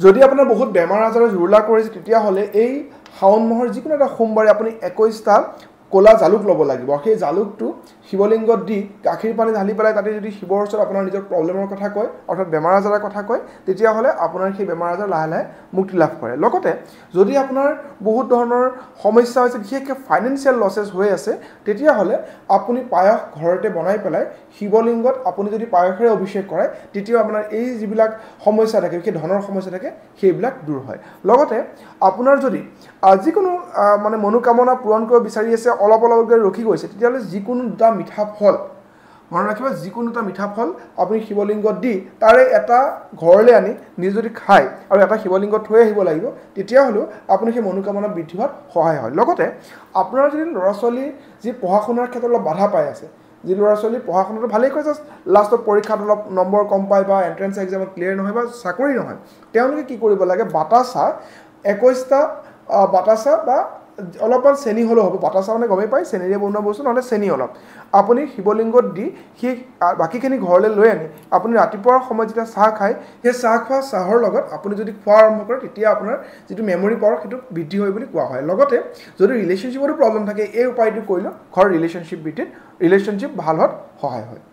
যদি আপোনাৰ বহুত বেমাৰ আজাৰে জুৰুলা কৰিছে তেতিয়াহ'লে এই শাওণ মাহৰ যিকোনো এটা সোমবাৰে আপুনি 21টা ক'লা জালুক ল'ব লাগিব সেই জালুকটো শিৱলিংগত দি গাখীৰ পানী ঢালি পেলাই তাতে যদি শিৱৰ ওচৰত আপোনাৰ নিজৰ প্ৰব্লেমৰ কথা কয় অৰ্থাৎ বেমাৰ আজাৰৰ কথা কয় তেতিয়াহ'লে আপোনাৰ সেই বেমাৰ আজাৰ লাহে লাহে মুক্তি লাভ কৰে লগতে যদি আপোনাৰ বহুত ধৰণৰ সমস্যা হৈছে বিশেষকৈ ফাইনেন্সিয়েল লছেছ হৈ আছে তেতিয়াহ'লে আপুনি পায়স ঘৰতে বনাই পেলাই শিৱলিংগত আপুনি যদি পায়সেৰে অভিষেক কৰে তেতিয়া আপোনাৰ এই যিবিলাক সমস্যা থাকে সেই ধনৰ সমস্যা থাকে সেইবিলাক দূৰ হয় লগতে আপোনাৰ যদি যিকোনো মানে মনোকামনা পূৰণ কৰিব বিচাৰি আছে অলপ অলপকৈ ৰখি গৈছে তেতিয়াহ'লে যিকোনো দুটা মিঠা ফল মনত ৰাখিব যিকোনো এটা মিঠা ফল আপুনি শিৱলিংগত দি তাৰে এটা ঘৰলৈ আনি নিজে যদি খায় আৰু এটা শিৱলিংগত থৈ আহিব লাগিব তেতিয়াহ'লেও আপুনি সেই মনোকামনা বৃদ্ধি হোৱাত সহায় হয় লগতে আপোনাৰ যদি ল'ৰা ছোৱালী যি পঢ়া শুনাৰ ক্ষেত্ৰত অলপ বাধা পাই আছে যি ল'ৰা ছোৱালী পঢ়া শুনাটো ভালেই কৰে জাষ্ট লাষ্টত পৰীক্ষাত অলপ নম্বৰ কম পায় বা এণ্ট্ৰেঞ্চ এক্সামত ক্লিয়াৰ নহয় বা চাকৰি নহয় তেওঁলোকে কি কৰিব লাগে বাতাচা 21টা বাতাচা বা অলপমান চেনি হ'লেও হ'ব বাতাচা মানে গমেই পায় চেনিৰে বনোৱা বস্তু নহ'লে চেনি অলপ আপুনি শিৱলিংগত দি সেই বাকীখিনি ঘৰলৈ লৈ আনি আপুনি ৰাতিপুৱাৰ সময়ত যেতিয়া চাহ খায় সেই চাহ খোৱা চাহৰ লগত আপুনি যদি খোৱা আৰম্ভ কৰে তেতিয়া আপোনাৰ যিটো মেমৰি পাৱাৰ সেইটো বৃদ্ধি হয় বুলি কোৱা হয় লগতে যদি ৰিলেশ্যনশ্বিপতো প্ৰব্লেম থাকে এই উপায়টো কৰিলে ঘৰৰ ৰিলেশ্যনশ্বিপ ভাল হোৱাত সহায় হয়